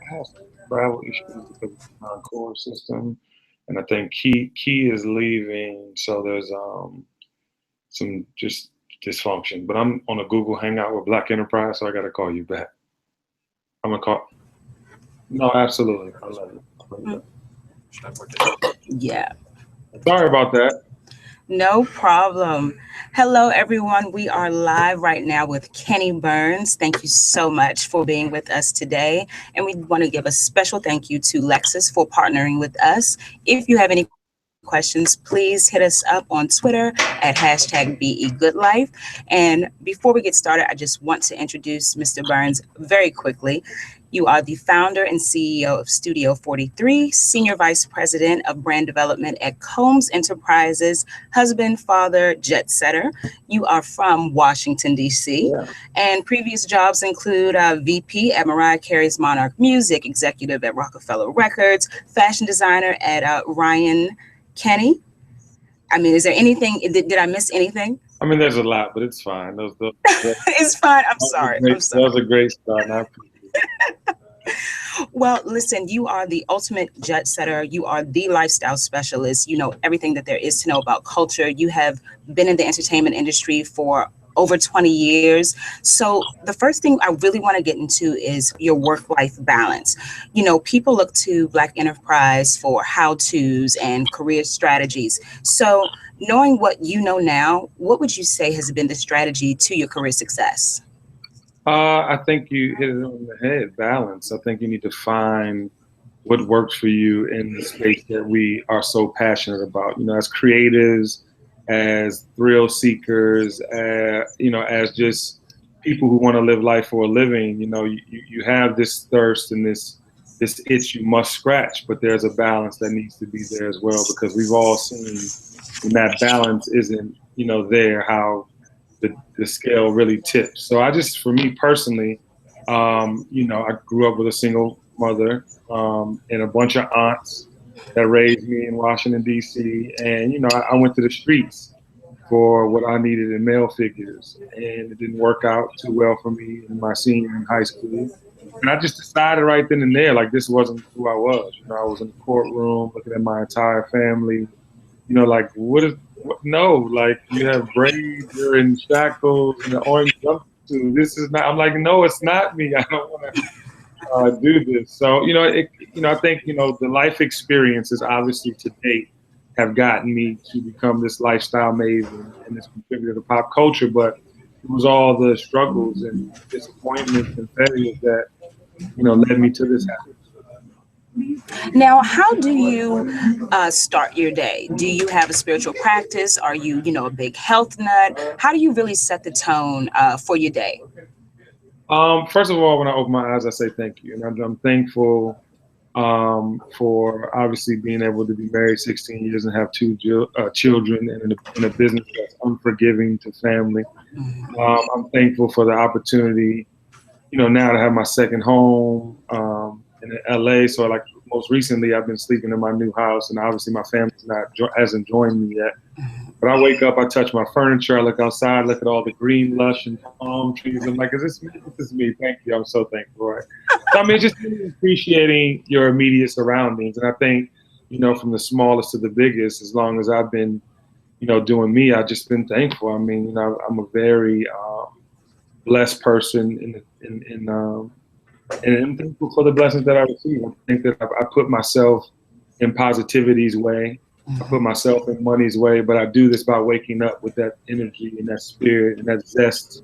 I have some travel issues because of the core system, and I think Key is leaving, so there's some just dysfunction. But I'm on a Google Hangout with Black Enterprise, so I got to call you back. I'm gonna call. No, absolutely. I love you. Yeah. Sorry about that. No problem. Hello, everyone. We are live right now with Kenny Burns. Thank you so much for being with us today. And we want to give a special thank you to Lexus for partnering with us. If you have any questions, please hit us up on Twitter at #BEGoodLife. And before we get started, I just want to introduce Mr. Burns very quickly. You are the founder and CEO of Studio 43, Senior Vice President of Brand Development at Combs Enterprises, husband, father, jet setter. You are from Washington, D.C., Yeah. and previous jobs include VP at Mariah Carey's Monarch Music, executive at Rockefeller Records, fashion designer at Ryan Kenny. I mean, is there anything, did I miss anything? I mean, there's a lot, but it's fine. It's fine. I'm sorry. That was a great start, and I appreciate it. Well, listen, you are the ultimate jet setter. You are the lifestyle specialist. You know everything that there is to know about culture. You have been in the entertainment industry for over 20 years. So the first thing I really want to get into is your work-life balance. You know, people look to Black Enterprise for how-tos and career strategies. So knowing what you know now, what would you say has been the strategy to your career success? I think you hit it on the head. Balance. I think you need to find what works for you in the space that we are so passionate about. You know, as creatives, as thrill seekers, as just people who want to live life for a living. You know, you have this thirst and this itch you must scratch, but there's a balance that needs to be there as well, because we've all seen when that balance isn't, there, how the scale really tips. So for me personally, I grew up with a single mother and a bunch of aunts that raised me in Washington, D.C. And, I went to the streets for what I needed in male figures. And it didn't work out too well for me in my senior in high school. And I just decided right then and there, like, this wasn't who I was. I was in the courtroom looking at my entire family, like, no, like, you have braids, you're in shackles and an orange jumpsuit. This is not, I'm like, no, it's not me. I don't want to do this. So, I think, the life experiences obviously to date have gotten me to become this lifestyle maven and this contributor to pop culture. But it was all the struggles and disappointments and failures that, led me to this happen. Now, how do you start your day? Do you have a spiritual practice? Are you, a big health nut? How do you really set the tone for your day? First of all, when I open my eyes, I say thank you. And I'm thankful for obviously being able to be married 16 years and have two children and in a business that's unforgiving to family. I'm thankful for the opportunity, now to have my second home in LA. So like most recently, I've been sleeping in my new house, and obviously my family hasn't joined me yet. But I wake up, I touch my furniture, I look outside, look at all the green, lush, and palm trees. I'm like, is this me? This is me. Thank you. I'm so thankful. Right? So, I mean, just really appreciating your immediate surroundings. And I think, from the smallest to the biggest, as long as I've been, doing me, I've just been thankful. I mean, I'm a very blessed person and I'm thankful for the blessings that I receive. I think that I put myself in positivity's way. I put myself in money's way, but I do this by waking up with that energy and that spirit and that zest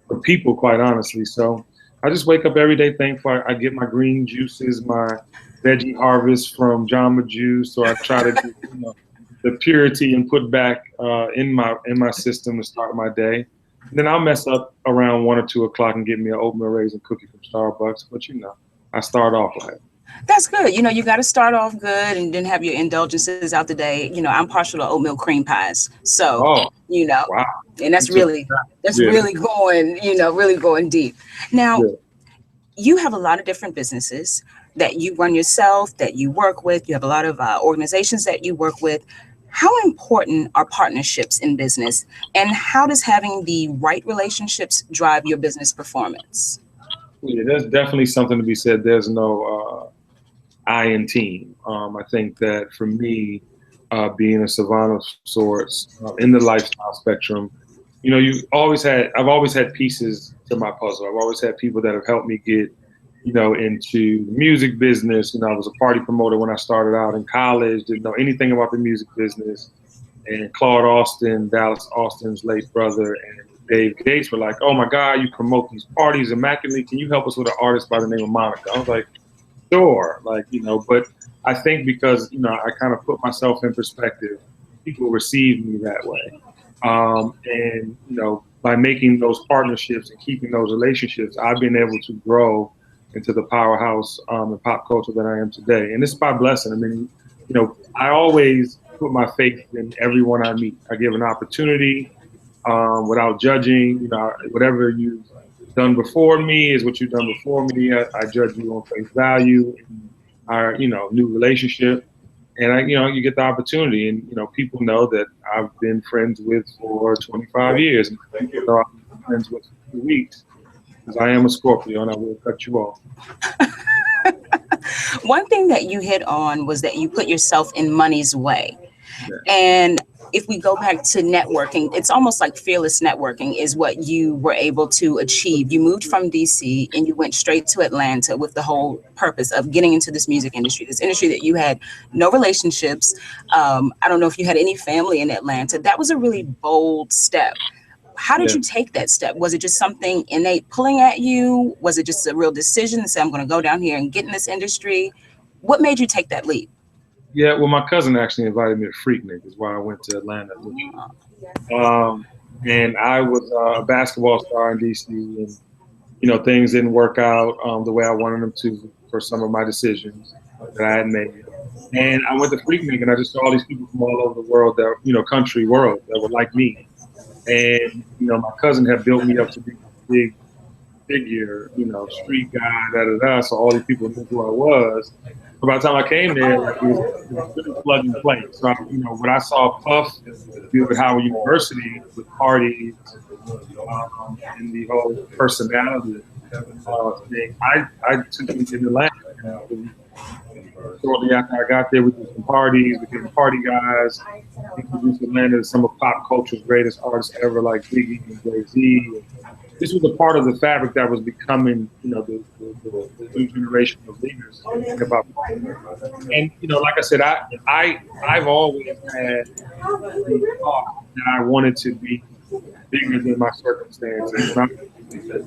for people, quite honestly. So I just wake up every day thankful. I get my green juices, my veggie harvest from Jamba Juice. So I try to do the purity and put back in my system to start my day. And then I'll mess up around 1 or 2 o'clock and get me an oatmeal raisin cookie from Starbucks. But I start off right. That's good. You got to start off good and then have your indulgences out the day. I'm partial to oatmeal cream pies. So, wow. And that's really going, really going deep. Now, you have a lot of different businesses that you run yourself, that you work with. You have a lot of organizations that you work with. How important are partnerships in business, and how does having the right relationships drive your business performance? Yeah, there's definitely something to be said. There's no I in team. I think that for me, being a savant of sorts in the lifestyle spectrum, you know, I've always had pieces to my puzzle. I've always had people that have helped me get, you know, into the music business. You know, I was a party promoter when I started out in college, didn't know anything about the music business. And Claude Austin, Dallas Austin's late brother, and Dave Gates were like, "Oh my God, you promote these parties immaculately. Can you help us with an artist by the name of Monica?" I was like, "Sure," like, you know. But I think because, you know, I kind of put myself in perspective, people receive me that way, and, you know, by making those partnerships and keeping those relationships, I've been able to grow into the powerhouse in pop culture that I am today. And it's by blessing. I mean, you know, I always put my faith in everyone I meet. I give an opportunity without judging. You know, whatever you've done before me is what you've done before me. I judge you on face value in our, you know, new relationship. And you know, you get the opportunity, and, you know, people know that I've been friends with for 25 years, and people know I've been friends with for 2 weeks, because I am a Scorpio, and I will cut you off. One thing that you hit on was that you put yourself in money's way. Yeah. And if we go back to networking, it's almost like fearless networking is what you were able to achieve. You moved from DC and you went straight to Atlanta with the whole purpose of getting into this music industry, this industry that you had no relationships. I don't know if you had any family in Atlanta. That was a really bold step. How did you take that step? Was it just something innate pulling at you? Was it just a real decision to say, I'm going to go down here and get in this industry? What made you take that leap? Yeah, well, my cousin actually invited me to Freaknik, is why I went to Atlanta. And I was a basketball star in DC, and, you know, things didn't work out the way I wanted them to for some of my decisions that I had made. And I went to Freaknik, and I just saw all these people from all over the world, that, you know, country world, that were like me. And, you know, my cousin had built me up to be a big figure, you know, street guy, so all these people knew who I was. But by the time I came there, like, it was really plug and play. So, you know, when I saw Puff do at Howard University with parties and the whole personality thing, I took him to Atlanta. Shortly after I got there, we did some parties, became party guys, introduced Atlanta to some of pop culture's greatest artists ever, like Biggie and Jay-Z. This was a part of the fabric that was becoming, you know, the new generation of leaders in hip hop. And, you know, like I said, I've always had the thought that I wanted to be bigger than my circumstances.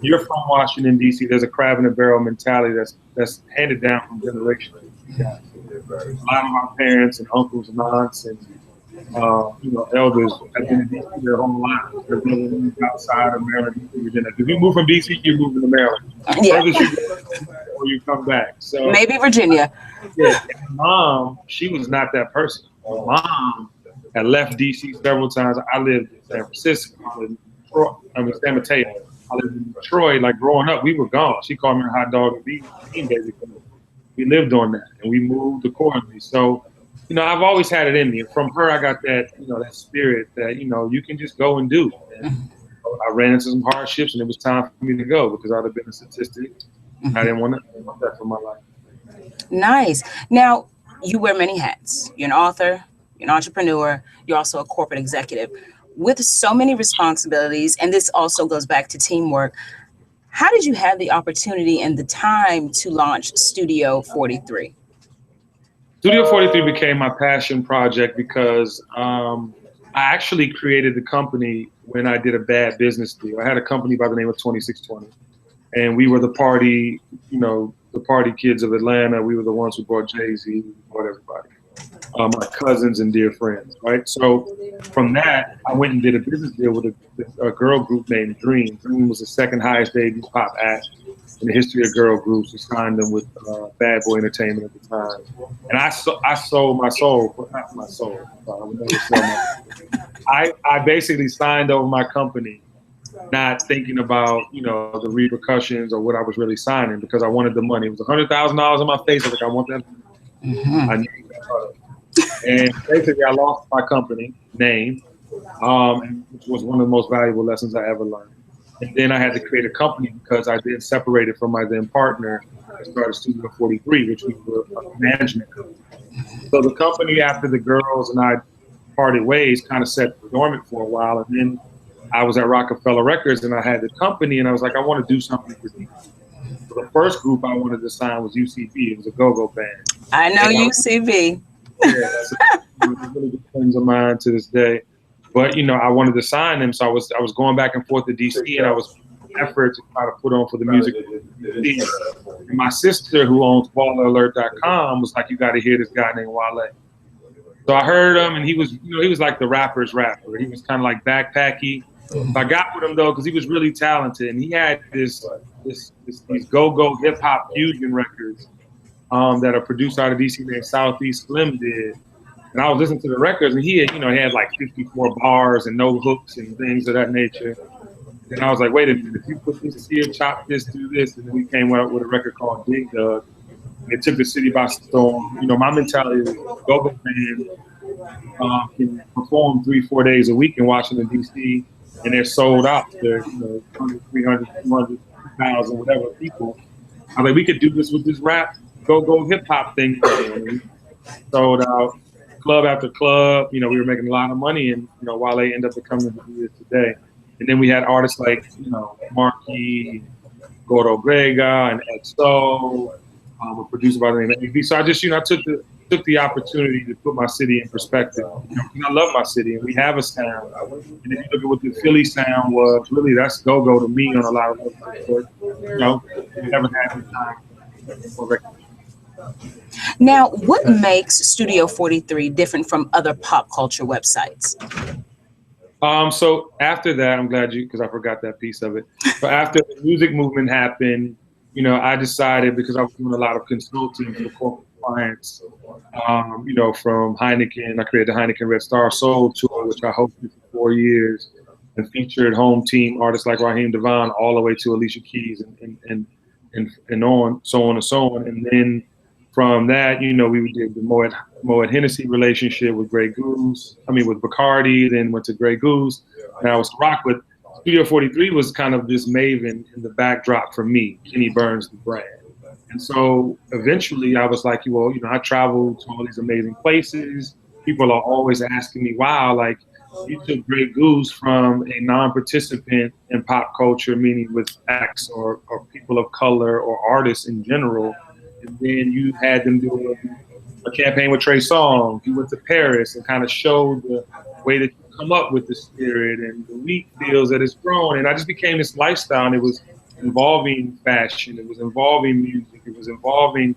You're from Washington, D.C., there's a crab in a barrel mentality that's handed down from generation. A lot of our parents and uncles and aunts and you know, elders have been in D.C. their whole lives. They've been outside of Maryland, Virginia. If you move from D.C., you move into Maryland. Yeah. You go, or you come back. So maybe Virginia. Yeah, my mom, she was not that person. My mom had left D.C. several times. I lived in San Francisco. I lived in Detroit. I mean, San Mateo. I lived in Detroit. Like, growing up, we were gone. She called me a hot dog and bean baby. We lived on that, and we moved accordingly. So, you know, I've always had it in me. And from her, I got that, you know, that spirit that, you know, you can just go and do. And I ran into some hardships, and it was time for me to go, because I'd have been a statistic. I didn't want that for my life. Nice. Now, you wear many hats. You're an author, you're an entrepreneur, you're also a corporate executive. With so many responsibilities, and this also goes back to teamwork, how did you have the opportunity and the time to launch Studio 43? Studio 43 became my passion project because I actually created the company when I did a bad business deal. I had a company by the name of 2620, and we were the party, you know, the party kids of Atlanta. We were the ones who brought Jay-Z, we brought everybody, my cousins and dear friends, right? So from that, I went and did a business deal with a girl group named Dream. Dream was the second highest debut pop act in the history of girl groups. We signed them with Bad Boy Entertainment at the time. And I sold my soul, but not my soul. I would never sell my I basically signed over my company, not thinking about, you know, the repercussions or what I was really signing, because I wanted the money. It was $100,000 in my face. I was like, I want that. I knew that. And basically, I lost my company name, which was one of the most valuable lessons I ever learned. And then I had to create a company because I then separated from my then partner and started Studio 43, which was a management company. So the company, after the girls and I parted ways, kind of sat dormant for a while. And then I was at Rockefeller Records and I had the company and I was like, I want to do something for people. So the first group I wanted to sign was UCB. It was a go-go band. I know UCB. Yeah, that's really good friends of mine to this day. But I wanted to sign them, so I was going back and forth to DC, and I was effort to try to put on for the music. And my sister, who owns balleralert.com, was like, "You got to hear this guy named Wale." So I heard him, and he was like the rapper's rapper. He was kind of like backpacky. I got with him though because he was really talented, and he had these go-go hip hop fusion records that are produced out of DC named Southeast Slim did. And I was listening to the records, and he had like 54 bars and no hooks and things of that nature. And I was like, wait a minute, if you put this here, chop this, do this, and then we came up with a record called Dig Dug. And it took the city by storm. My mentality is go-go band can perform 3-4 days a week in Washington, D.C., and they're sold out. They're 100, 300, 200, 2,000, whatever people. I was like, we could do this with this rap go-go hip-hop thing. Sold out. Club after club, we were making a lot of money, and Wale ended up becoming who he is today. And then we had artists like Marquis, Gordo Grega, and XO, a producer by the name of AB. So I just I took the opportunity to put my city in perspective. I love my city, and we have a sound. And if you look at what the Philly sound was, really that's go-go to me on a lot of levels. But we haven't had the time for recognition. Now, what makes Studio 43 different from other pop culture websites? So after that, I'm glad because I forgot that piece of it. But after the music movement happened, I decided, because I was doing a lot of consulting for corporate clients, from Heineken. I created the Heineken Red Star Soul Tour, which I hosted for 4 years, and featured home team artists like Raheem Devon all the way to Alicia Keys and on, so on and so on. And then from that, we did the Moet Hennessy relationship with with Bacardi, then went to Grey Goose. And I was rock with Studio 43 was kind of this maven in the backdrop for me, Kenny Burns, the brand. And so eventually I was like, I traveled to all these amazing places. People are always asking me, wow, like you took Grey Goose from a non-participant in pop culture, meaning with acts or people of color or artists in general, and then you had them do a campaign with Trey Songz. You went to Paris and kind of showed the way that you come up with the spirit, and the wheat feels that it's grown. And I just became this lifestyle, and it was involving fashion, it was involving music, it was involving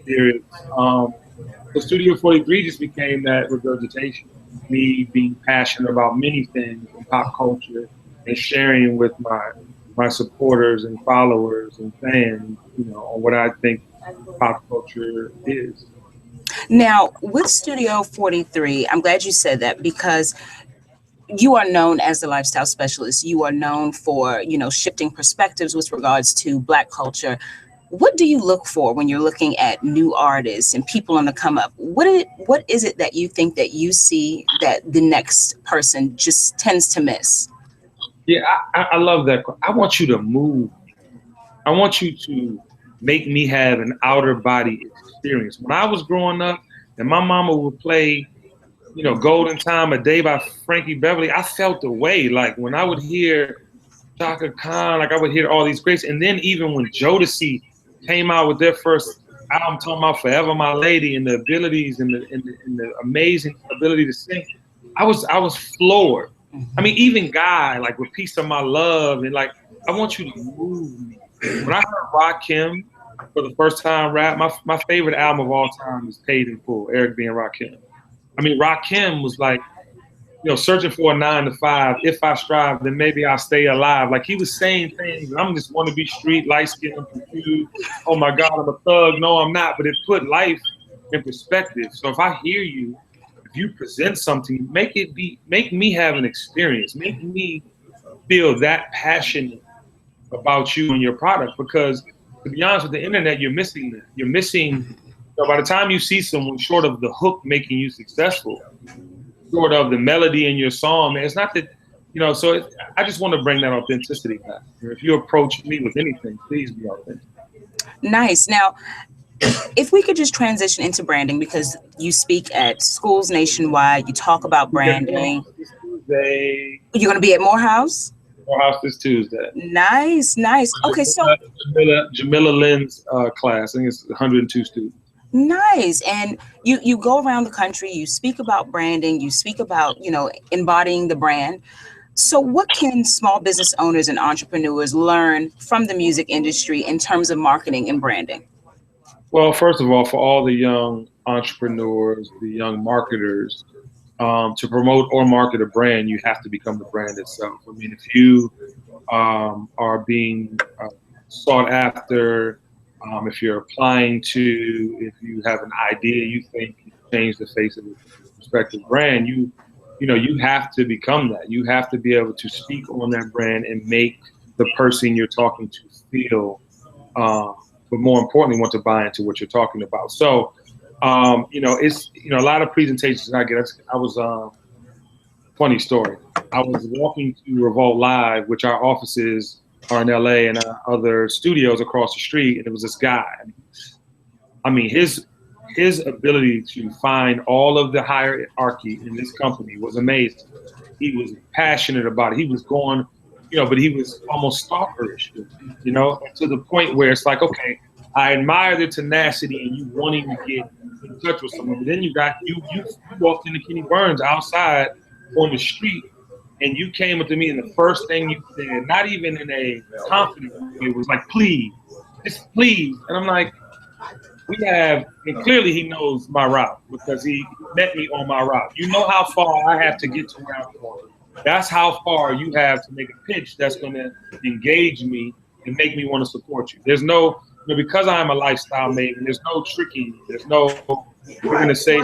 spirits. So Studio 43 just became that regurgitation, me being passionate about many things in pop culture and sharing with my supporters and followers and fans, on what I think pop culture is. Now, with Studio 43, I'm glad you said that, because you are known as the lifestyle specialist. You are known for, shifting perspectives with regards to Black culture. What do you look for when you're looking at new artists and people on the come up? What is it that you think that you see that the next person just tends to miss? Yeah, I love that. I want you to move. I want you to make me have an outer body experience. When I was growing up and my mama would play, Golden Time a Day by Frankie Beverly, I felt the way. Like when I would hear Chaka Khan, like I would hear all these greats. And then even when Jodeci came out with their first album talking about Forever My Lady and the abilities and the amazing ability to sing, I was floored. I mean, even Guy, like with Piece of My Love, and like, I want you to move me. When I heard Rakim for the first time rap, my favorite album of all time is Paid in Full, Eric B. and Rakim. I mean, Rakim was like, searching for a 9 to 5. If I strive, then maybe I'll stay alive. Like he was saying things, I'm just want to be street, light skinned, confused. Oh my God, I'm a thug. No, I'm not. But it put life in perspective. So if I hear you, if you present something, make me have an experience. Make me feel that passionate about you and your product. Because to be honest, with the internet, you're missing that. You're missing. By the time you see someone, short of the hook making you successful, short of the melody in your song, it's not that, so I just want to bring that authenticity back. If you approach me with anything, please be authentic. Nice. Now, if we could just transition into branding, because you speak at schools nationwide, you talk about branding. This Tuesday. You're going to be at Morehouse? Morehouse this Tuesday. Nice, nice. Okay, so Jamila Lynn's class. I think it's 102 students. nice. And you go around the country, you speak about branding, you speak about, embodying the brand. So what can small business owners and entrepreneurs learn from the music industry in terms of marketing and branding? Well, first of all, for all the young entrepreneurs, the young marketers, to promote or market a brand, you have to become the brand itself. I mean, if you are being sought after, if you're applying to, if you have an idea you think you change the face of a respective brand, you have to become that. You have to be able to speak on that brand and make the person you're talking to feel, but more importantly, want to buy into what you're talking about. So, it's, a lot of presentations I get. I was, funny story. I was walking to Revolt Live, which our offices are in LA and other studios across the street. And it was this guy. I mean, his ability to find all of the hierarchy in this company was amazing. He was passionate about it. He was going, but he was almost stalkerish, to the point where it's like, okay, I admire the tenacity and you wanting to get in touch with someone. But then you walked into Kenny Burns outside on the street and you came up to me and the first thing you said, not even in a confident way, was like, please, just please. And I'm like, and clearly he knows my route because he met me on my route. You know how far I have to get to where I'm going. That's how far you have to make a pitch that's going to engage me and make me want to support you. There's no, because I'm a lifestyle maven, there's no tricking. There's no, we're going to say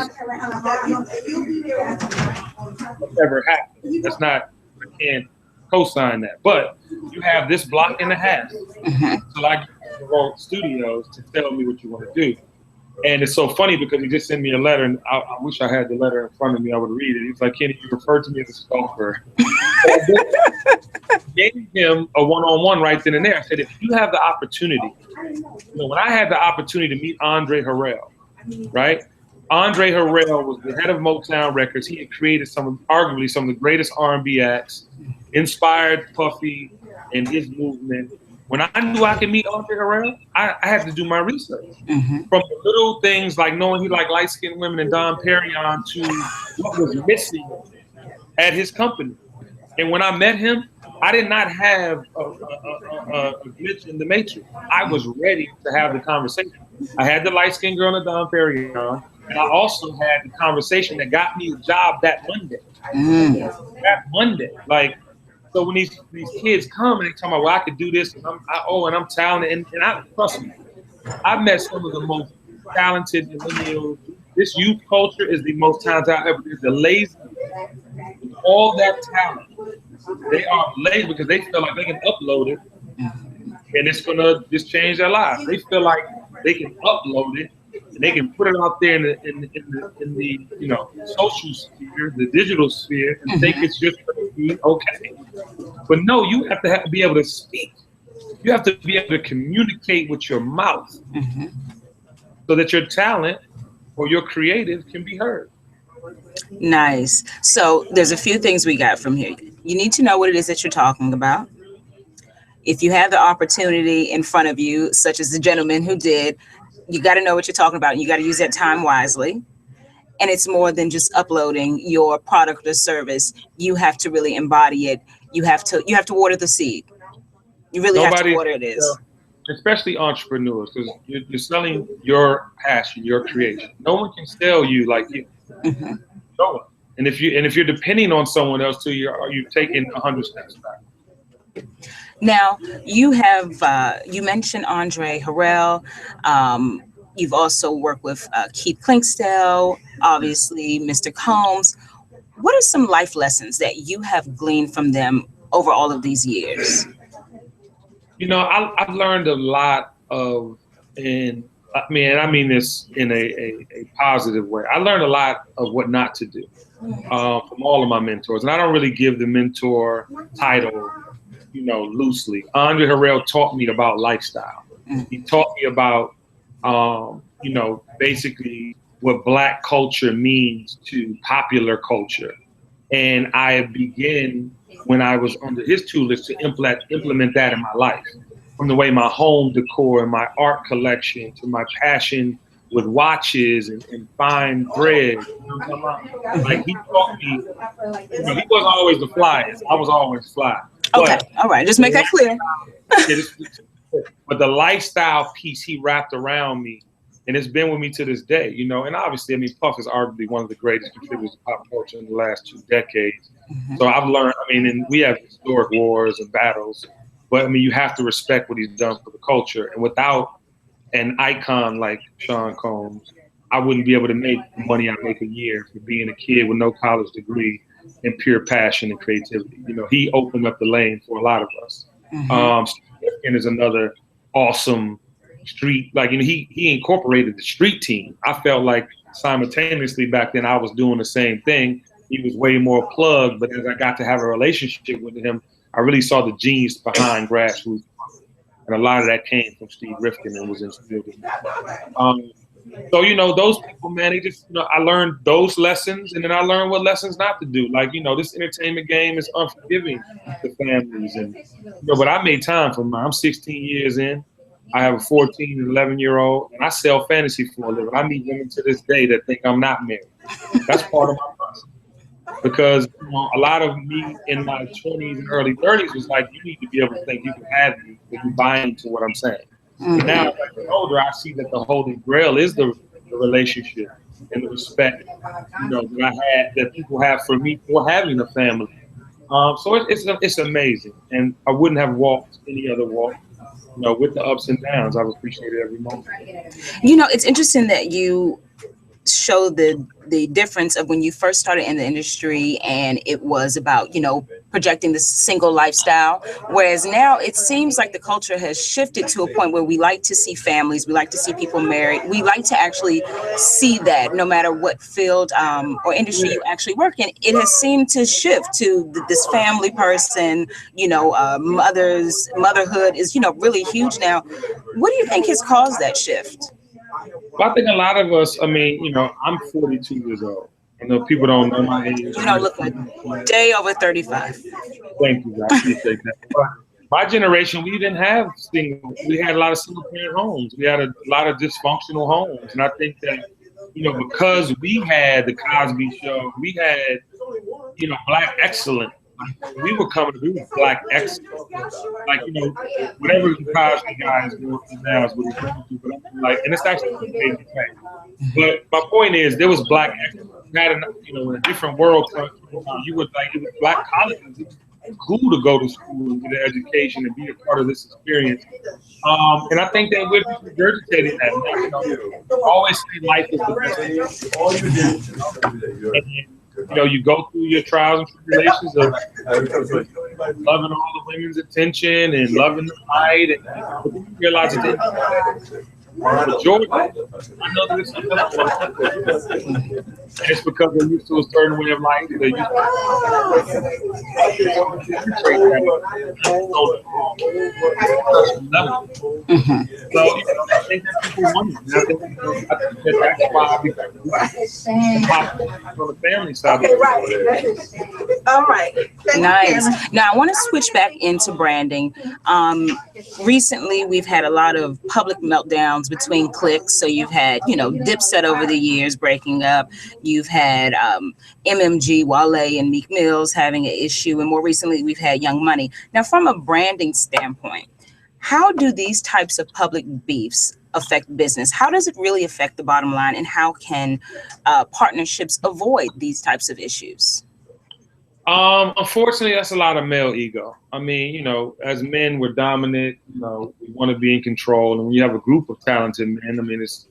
whatever happened. That's not, I can't co-sign that. But you have this block and a half. So I get to Revolt Studios to tell me what you want to do. And it's so funny because he just sent me a letter, and I wish I had the letter in front of me. I would read it. He's like, Kenny, you referred to me as a stalker. Gave him a one-on-one right then and there. I said, if you have the opportunity, when I had the opportunity to meet Andre Harrell, right? Andre Harrell was the head of Motown Records. He had created arguably some of the greatest R&B acts, inspired Puffy and his movement. When I knew I could meet Andre Harrell, I had to do my research. From the little things like knowing he liked light-skinned women and Dom Perignon to what was missing at his company. And when I met him, I did not have a glitch in the matrix. I was ready to have the conversation. I had the light-skinned girl in Dom Perignon, and I also had the conversation that got me a job that Monday. That Monday, so when these kids come and they tell me, well, I could do this, and I'm talented, and I trust me, I've met some of the most talented millennials. This youth culture is the most talented I've ever. The lazy, all that talent, they are lazy because they feel like they can upload it, and it's gonna just change their lives. They feel like they can upload it and they can put it out there in the social sphere, the digital sphere, and think it's just gonna be okay. But no, you have to be able to speak. You have to be able to communicate with your mouth so that your talent or your creative can be heard. Nice. So there's a few things we got from here. You need to know what it is that you're talking about. If you have the opportunity in front of you, such as the gentleman who did, you got to know what you're talking about. And you got to use that time wisely. And it's more than just uploading your product or service. You have to really embody it. You have to water the seed. You really have to water it. Especially entrepreneurs, because you're selling your passion, your creation. No one can sell you like you. No one. And if you're depending on someone else too, you're taking 100 steps back. Now you have you mentioned Andre Harrell. You've also worked with Keith Klinkstell, obviously Mr. Combs. What are some life lessons that you have gleaned from them over all of these years? I've learned a lot and I mean this in a positive way. I learned a lot of what not to do from all of my mentors. And I don't really give the mentor title, loosely. Andre Harrell taught me about lifestyle. He taught me about, you know, basically what Black culture means to popular culture. And I began, when I was under his tutelage, to implement that in my life. From the way my home decor and my art collection to my passion with watches and fine thread. You know what I'm talking about? Like, he taught me, you know, he wasn't always the flyest. I was always fly. Okay, all right, just make that clear. But the lifestyle piece he wrapped around me, and it's been with me to this day, you know. And obviously, I mean, Puff is arguably one of the greatest contributors to pop culture in the last 2 decades. So I've learned, I mean, and we have historic wars and battles, but I mean, you have to respect what he's done for the culture. And without an icon like Sean Combs, I wouldn't be able to make the money I make a year for being a kid with no college degree and pure passion and creativity. You know, he opened up the lane for a lot of us. And is another awesome street, like, you know, he incorporated the street team. I felt like simultaneously back then I was doing the same thing. He was way more plugged, but as I got to have a relationship with him, I really saw the genius behind grassroots. And a lot of that came from Steve Rifkin and was instilled in me. So, you know, those people, man, they just, you know, I learned those lessons, and then I learned what lessons not to do. Like, you know, this entertainment game is unforgiving to families. And, you know, but I made time for mine. I'm 16 years in. I have a 14 and 11-year-old, and I sell fantasy for a living. I meet women to this day that think I'm not married. That's part of my process. Because, you know, a lot of me in my 20s and early 30s was like, you need to be able to think you can have me if you buy into what I'm saying. But now, as I get older, I see that the holy grail is the relationship and the respect, you know, that people have for me for having a family. So it's amazing, and I wouldn't have walked any other walk. You know, with the ups and downs, I've appreciated every moment. You know, it's interesting that you show the difference of when you first started in the industry and it was about, you know, projecting this single lifestyle, whereas now it seems like the culture has shifted to a point where we like to see families, we like to see people married, we like to actually see that no matter what field or industry you actually work in. It has seemed to shift to this family person, you know, motherhood is, you know, really huge now. What do you think has caused that shift? Well, I think a lot of us, I mean, you know, I'm 42 years old. I know people don't know my age. You don't look like day over 35. Thank you, I appreciate that. But my generation, we didn't have we had a lot of single parent homes. We had a lot of dysfunctional homes. And I think that, you know, because we had the Cosby Show, we had, you know, Black excellence. We were coming, we were Black excellence. Like, you know, whatever the Cosby guys do now is what we're going to do. But I'm like, and it's actually a big fact. But my point is, there was Black excellence. You know, in a different world, you would like, it was Black colleges. It was cool to go to school and get an education and be a part of this experience. And I think that we're regurgitating that. You know, always say life is the best. You know, you go through your trials and tribulations of loving all the women's attention and loving the fight, and you realize that Georgia, I know that it's something else. It's because they're used to a certain way of life. They're used So, you know, I think that people want it. I think that's why I on the family side. All right. Nice. Now I want to switch back into branding. Recently, we've had a lot of public meltdowns between cliques. So you've had, you know, Dipset over the years breaking up. You've had MMG, Wale, and Meek Mills having an issue. And more recently, we've had Young Money. Now, from a branding standpoint, how do these types of public beefs affect business? How does it really affect the bottom line? And how can partnerships avoid these types of issues? Unfortunately, that's a lot of male ego. I mean, you know, as men, we're dominant. You know, we want to be in control. And when you have a group of talented men, I mean, it's,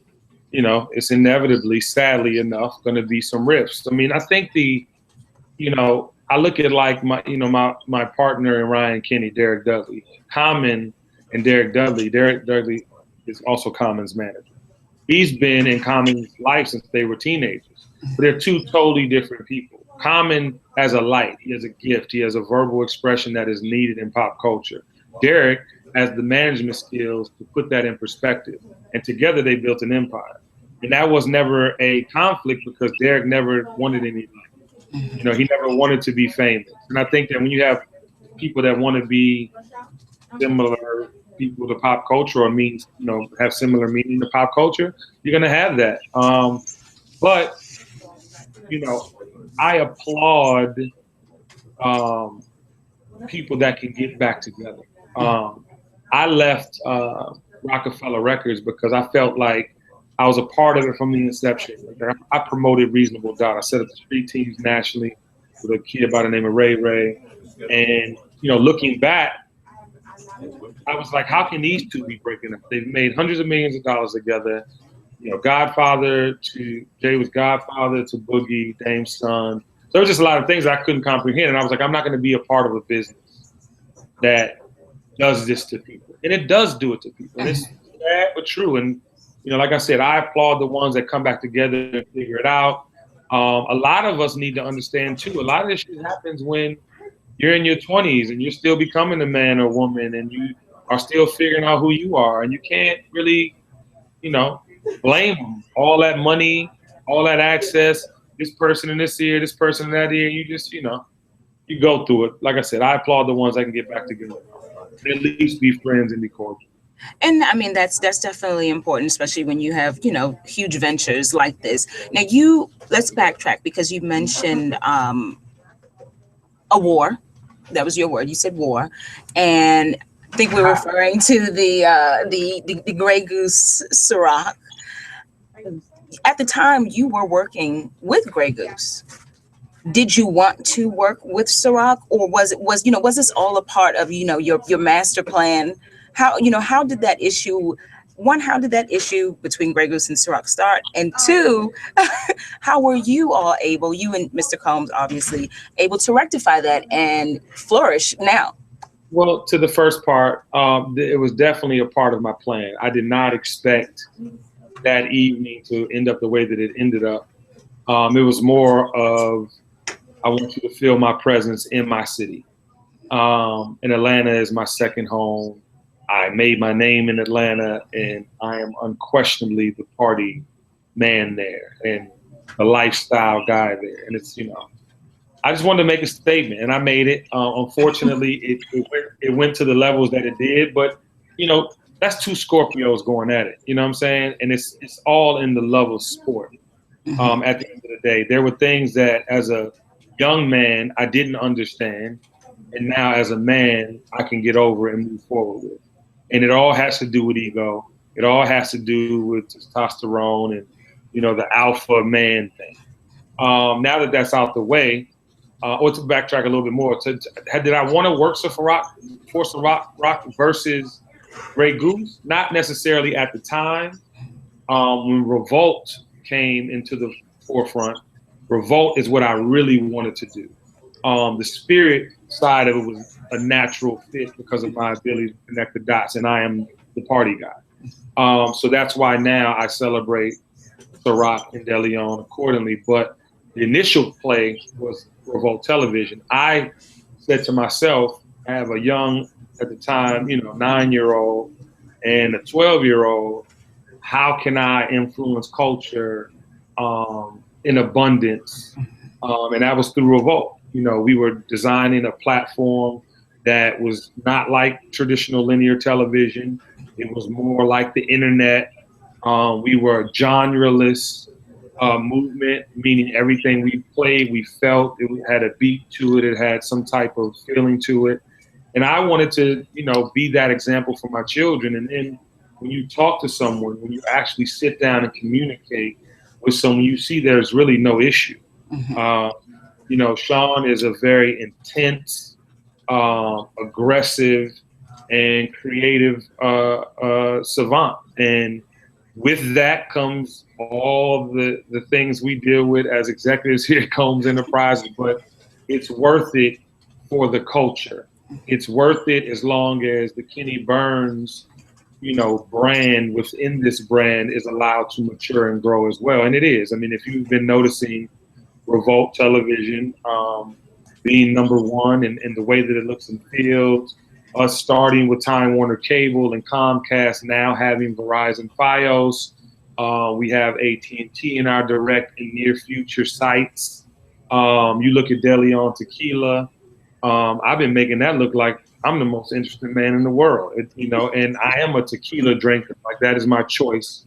you know, it's inevitably, sadly enough, going to be some rifts. I mean, I think you know, I look at like my partner in Ryan Kenny, Derek Dudley, Common and Derek Dudley. Derek Dudley is also Common's manager. He's been in Common's life since they were teenagers. But they're two totally different people. Common has a light, he has a gift, he has a verbal expression that is needed in pop culture. Derek as the management skills to put that in perspective. And together they built an empire. And that was never a conflict because Derek never wanted anything. You know, he never wanted to be famous. And I think that when you have people that want to be similar people to pop culture or means, you know, have similar meaning to pop culture, you're going to have that. But, you know, I applaud people that can get back together. I left Rockefeller Records because I felt like I was a part of it from the inception. I promoted Reasonable Doubt. I set up the street teams nationally with a kid by the name of Ray Ray. And, you know, looking back, I was like, how can these two be breaking up? They've made hundreds of millions of dollars together. You know, Godfather to Jay was Godfather to Boogie, Dame's son. So there was just a lot of things I couldn't comprehend. And I was like, I'm not going to be a part of a business that does this to people. And it does do it to people. And it's sad but true. And, you know, like I said, I applaud the ones that come back together and figure it out. A lot of us need to understand, too, a lot of this shit happens when you're in your 20s and you're still becoming a man or woman and you are still figuring out who you are. And you can't really, you know, blame them. All that money, all that access, this person in this ear, this person in that ear, you just, you know, you go through it. Like I said, I applaud the ones that can get back together. At least be friends and be cordial. And I mean, that's definitely important, especially when you have, you know, huge ventures like this. Now, let's backtrack because you mentioned a war. That was your word. You said war. And I think we're referring to the Grey Goose Ciroc. At the time, you were working with Grey Goose. Did you want to work with Ciroc, or was this all a part of, you know, your master plan? How did that issue between Grey Goose and Ciroc start? And two, how were you all able, you and Mr. Combs obviously, able to rectify that and flourish now? Well, to the first part, it was definitely a part of my plan. I did not expect that evening to end up the way that it ended up. It was more of, I want you to feel my presence in my city. And Atlanta is my second home. I made my name in Atlanta, and I am unquestionably the party man there and the lifestyle guy there. And it's, you know, I just wanted to make a statement, and I made it. Unfortunately, it went to the levels that it did, but, you know, that's two Scorpios going at it. You know what I'm saying? And it's all in the love of sport. At the end of the day, there were things that as a young man I didn't understand, and now as a man I can get over and move forward with. And it all has to do with ego. It all has to do with testosterone and, you know, the alpha man thing. Now that that's out the way, or to backtrack a little bit more, did I want to work for Ciroc versus Grey Goose? Not necessarily at the time. When Revolt came into the forefront, Revolt is what I really wanted to do. The spirit side of it was a natural fit because of my ability to connect the dots, and I am the party guy. So that's why now I celebrate Ciroc and DeLeon accordingly. But the initial play was Revolt Television. I said to myself, I have a young, at the time, you know, 9-year-old and a 12-year-old. How can I influence culture in abundance? And that was through Revolt. You know, we were designing a platform that was not like traditional linear television. It was more like the internet. We were a genre-less movement, meaning everything we played, we felt. It had a beat to it. It had some type of feeling to it. And I wanted to, you know, be that example for my children. And then when you talk to someone, when you actually sit down and communicate with someone, you see there's really no issue. You know, Sean is a very intense, aggressive, and creative savant. And with that comes all the things we deal with as executives here at Combs Enterprises. But it's worth it for the culture. It's worth it as long as the Kenny Burns, you know, brand within this brand is allowed to mature and grow as well. And it is. I mean, if you've been noticing Revolt Television being #1 and the way that it looks and feels, us starting with Time Warner Cable and Comcast, now having Verizon Fios. We have AT&T in our direct and near future sites. You look at De Leon Tequila. I've been making that look like I'm the most interesting man in the world, and I am a tequila drinker. Like, that is my choice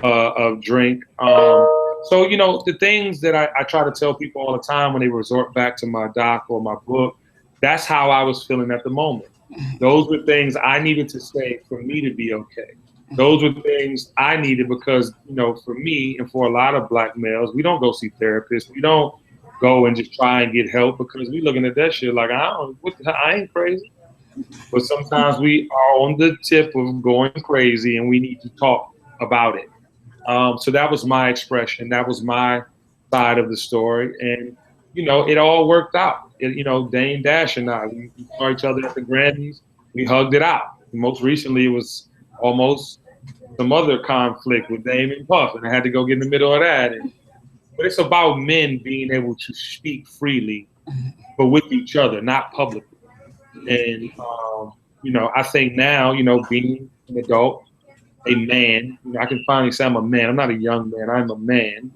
of drink. So, the things that I try to tell people all the time when they resort back to my doc or my book, that's how I was feeling at the moment. Those were things I needed to say for me to be okay. Those were things I needed because, for me and for a lot of Black males, we don't go see therapists. We don't go and just try and get help because we looking at that shit like, I ain't crazy. But sometimes we are on the tip of going crazy and we need to talk about it. So that was my expression. That was my side of the story. And, it all worked out. Dame Dash and I, we saw each other at the Grammys. We hugged it out. Most recently, it was almost some other conflict with Dame and Puff, and I had to go get in the middle of that. But it's about men being able to speak freely, but with each other, not publicly. And, I think now, being an adult, a man, I can finally say I'm a man. I'm not a young man. I'm a man.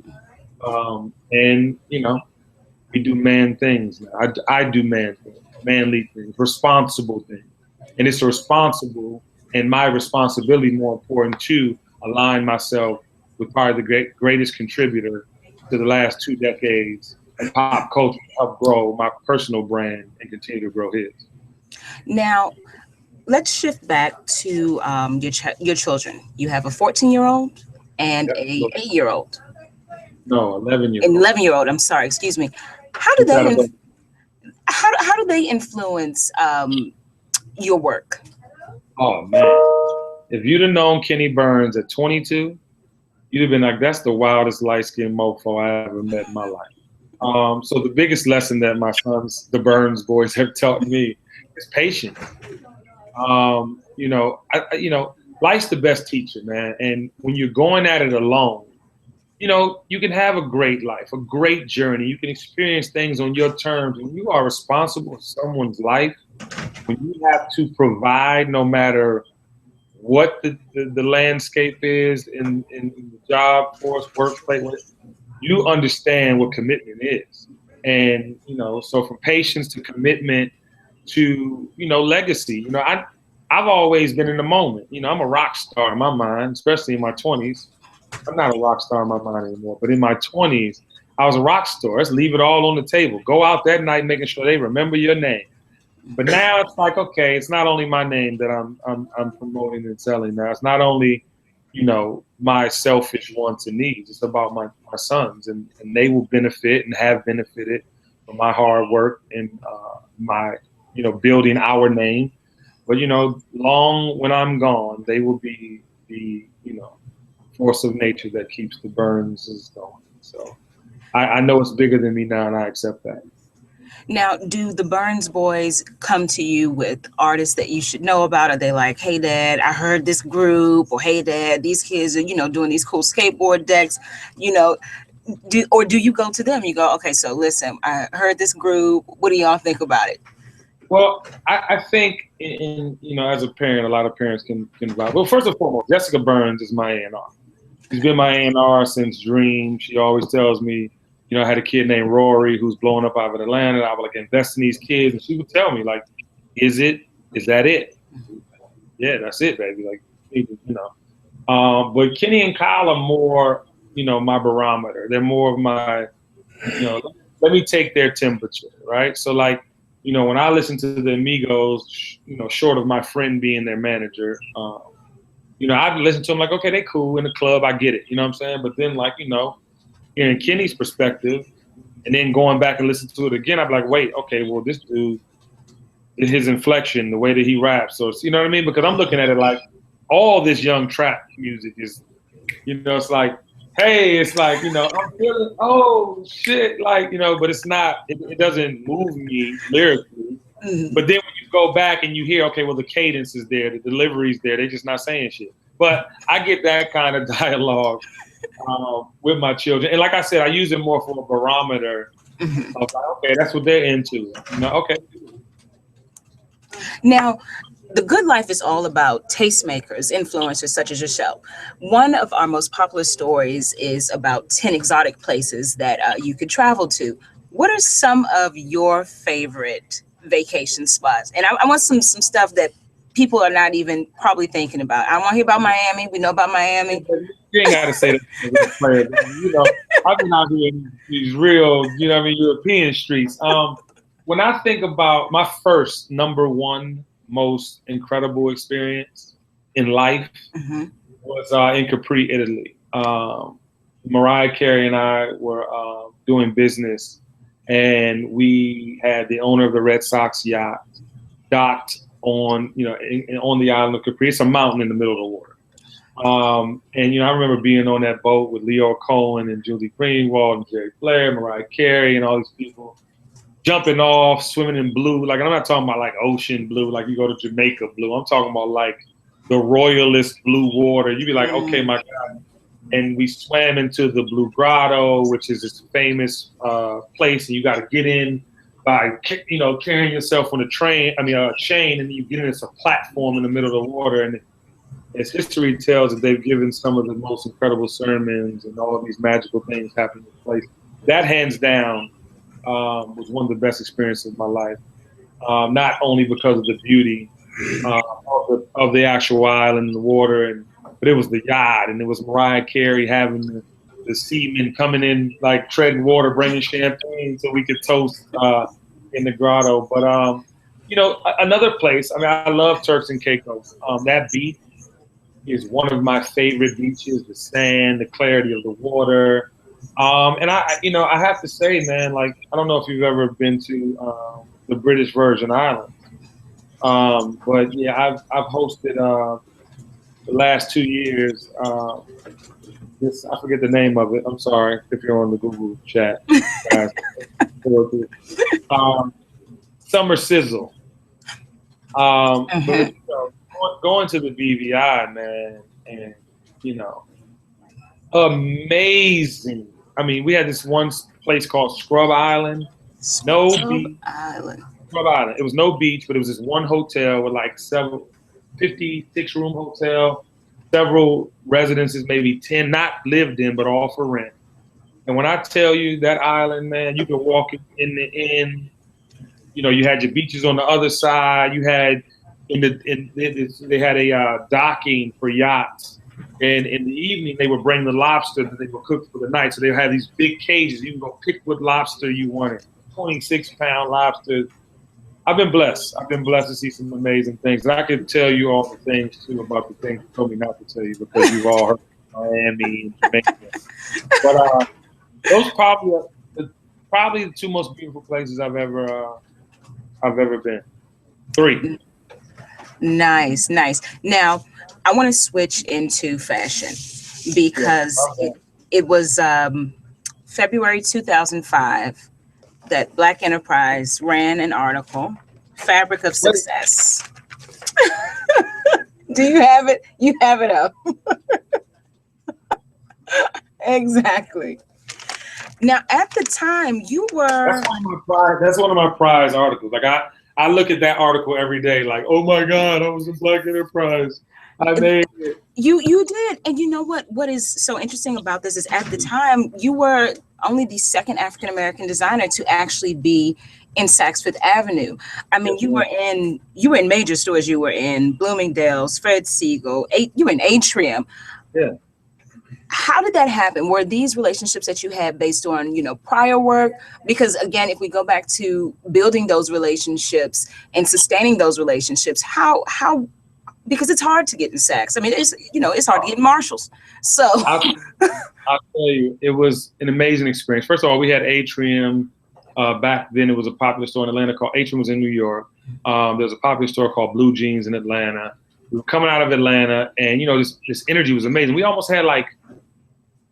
And, we do man things now. I do man things, manly things, responsible things. And it's responsible and my responsibility, more important, to align myself with probably the greatest contributor to the last 2 decades of pop culture to help grow my personal brand and continue to grow his. Now, let's shift back to your children. You have a 14-year-old and a 8-year-old. No, 11-year-old. An 11-year-old. I'm sorry. Excuse me. How do they influence your work? Oh man, if you'd have known Kenny Burns at 22, you'd have been like, that's the wildest light-skinned mofo I ever met in my life. So the biggest lesson that my sons, the Burns boys, have taught me is patience. Life's the best teacher, man. And when you're going at it alone, you can have a great life, a great journey. You can experience things on your terms. When you are responsible for someone's life, when you have to provide no matter what the landscape is in the job force, workplace, you understand what commitment is. And, so from patience to commitment to, legacy, I've always been in the moment. I'm a rock star in my mind, especially in my 20s. I'm not a rock star in my mind anymore, but in my 20s, I was a rock star. Let's leave it all on the table. Go out that night making sure they remember your name. But now it's like, okay, it's not only my name that I'm promoting and selling now. It's not only, my selfish wants and needs. It's about my sons, and they will benefit and have benefited from my hard work and my, building our name. But, long when I'm gone, they will be the, force of nature that keeps the Burnses going. So I know it's bigger than me now, and I accept that. Now, do the Burns boys come to you with artists that you should know about? Are they like, hey, Dad, I heard this group, or hey, Dad, these kids are, doing these cool skateboard decks, or do you go to them? You go, okay, so listen, I heard this group. What do y'all think about it? Well, I think, as a parent, a lot of parents can vibe. Well, first and foremost, Jessica Burns is my A&R. She's been my A&R since Dream. She always tells me, I had a kid named Rory who's blowing up out of Atlanta. I would invest in these kids, and she would tell me like, is that it? Yeah, that's it, baby. But Kenny and Kyle are more, my barometer. They're more of my, let me take their temperature, right? So when I listen to the Amigos, short of my friend being their manager, I've listened to them like, okay, they cool in the club. I get it. You know what I'm saying? But then hearing Kenny's perspective and then going back and listen to it again, I'm like, wait, okay, well, this dude, his inflection, the way that he raps. So, you know what I mean? Because I'm looking at it like all this young trap music is, it's like, hey, it's like, I'm feeling, oh, shit, but it's not, it doesn't move me lyrically. Mm-hmm. But then when you go back and you hear, okay, well, the cadence is there, the delivery's there, they're just not saying shit. But I get that kind of dialogue with my children. And like I said, I use it more for a barometer of like, okay, that's what they're into. Okay. Now, the Good Life is all about tastemakers, influencers such as yourself. One of our most popular stories is about 10 exotic places that you could travel to. What are some of your favorite vacation spots? And I want some stuff that people are not even probably thinking about. I want to hear about Miami. We know about Miami. You ain't got to say that to the player. You know, I've been out here in these real, you know what I mean, European streets. When I think about my first number one most incredible experience in life was in Capri, Italy. Mariah Carey and I were doing business, and we had the owner of the Red Sox yacht docked on, you know, on the island of Capri. It's a mountain in the middle of the water. And, you know, I remember being on that boat with Leo Cohen and Julie Greenwald and Jerry Blair, Mariah Carey, and all these people jumping off, swimming in blue. Like, I'm not talking about like ocean blue, like you go to Jamaica blue. I'm talking about like the royalist blue water. You'd be like, okay, my God. And we swam into the Blue Grotto, which is this famous place, and you got to get in by, you know, carrying yourself on a chain, and then you get in. It's a platform in the middle of the water, and as history tells, that they've given some of the most incredible sermons, and all of these magical things happen in the place. That, hands down, was one of the best experiences of my life. Not only because of the beauty of the actual island and the water, but it was the yacht, and it was Mariah Carey having the seamen coming in, like treading water, bringing champagne so we could toast in the grotto. But, you know, another place, I mean, I love Turks and Caicos. That beach is one of my favorite beaches, the sand, the clarity of the water. And I have to say, man, like, I don't know if you've ever been to the British Virgin Islands. But yeah, I've hosted the last 2 years, I forget the name of it. I'm sorry if you're on the Google chat. Summer Sizzle. But, you know, going to the BVI, man, and, you know, amazing. I mean, we had this one place called Scrub Island. Scrub Island. It was no beach, but it was this one hotel with like 56-room hotel, several residences, maybe 10, not lived in, but all for rent. And when I tell you that island, man, you could walk in the inn. You know, you had your beaches on the other side. You had they had a docking for yachts, and in the evening they would bring the lobster that they would cook for the night. So they would have these big cages. You can go pick what lobster you wanted, 26-pound lobsters. I've been blessed. I've been blessed to see some amazing things. And I could tell you all the things too about the things you told me not to tell you, because you've all heard of Miami and Jamaica. But those probably the two most beautiful places I've ever been. 3. Nice. Now, I want to switch into fashion, because it was February 2005 that Black Enterprise ran an article, Fabric of Success. Do you have it? You have it up. Exactly. Now, at the time, you were... That's one of my prize articles. Like, I look at that article every day like, oh my God, I was in Black Enterprise. I made it. You did. And you know what is so interesting about this is, at the time, you were only the second African-American designer to actually be in Saks Fifth Avenue. I mean, you were in major stores. You were in Bloomingdale's, Fred Siegel, you were in Atrium. Yeah. How did that happen? Were these relationships that you had based on, you know, prior work? Because again, if we go back to building those relationships and sustaining those relationships, how because it's hard to get in Saks. I mean, it's hard to get in Marshalls. So I'll tell you, it was an amazing experience. First of all, we had Atrium. Back then, it was a popular store in Atlanta called Atrium was in New York. There was a popular store called Blue Jeans in Atlanta. We were coming out of Atlanta, and, you know, this energy was amazing. We almost had like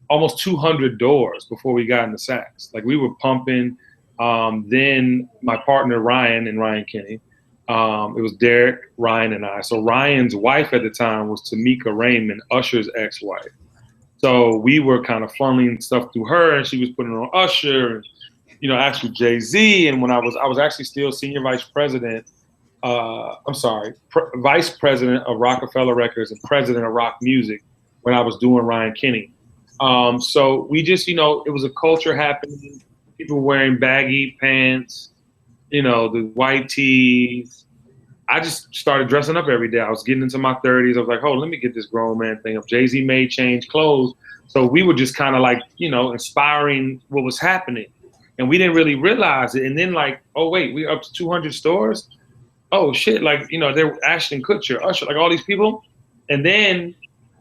almost 200 doors before we got into Saks. Like, we were pumping. Then my partner, Ryan Kinney, it was Derek, Ryan, and I. So Ryan's wife at the time was Tamika Raymond, Usher's ex-wife. So we were kind of funneling stuff through her, and she was putting it on Usher, and, you know, actually Jay-Z. And when I was actually still senior vice president vice president of Rockefeller Records and president of rock music when I was doing Ryan Kenny. So we just, it was a culture happening. People wearing baggy pants, the white tees. I just started dressing up every day. I was getting into my 30s. I was like, oh, let me get this grown man thing up. Jay-Z made change clothes. So we were just kind of like, inspiring what was happening. And we didn't really realize it. And then like, oh, wait, we're up to 200 stores? Oh, shit. Like, they're Ashton Kutcher, Usher, like all these people. And then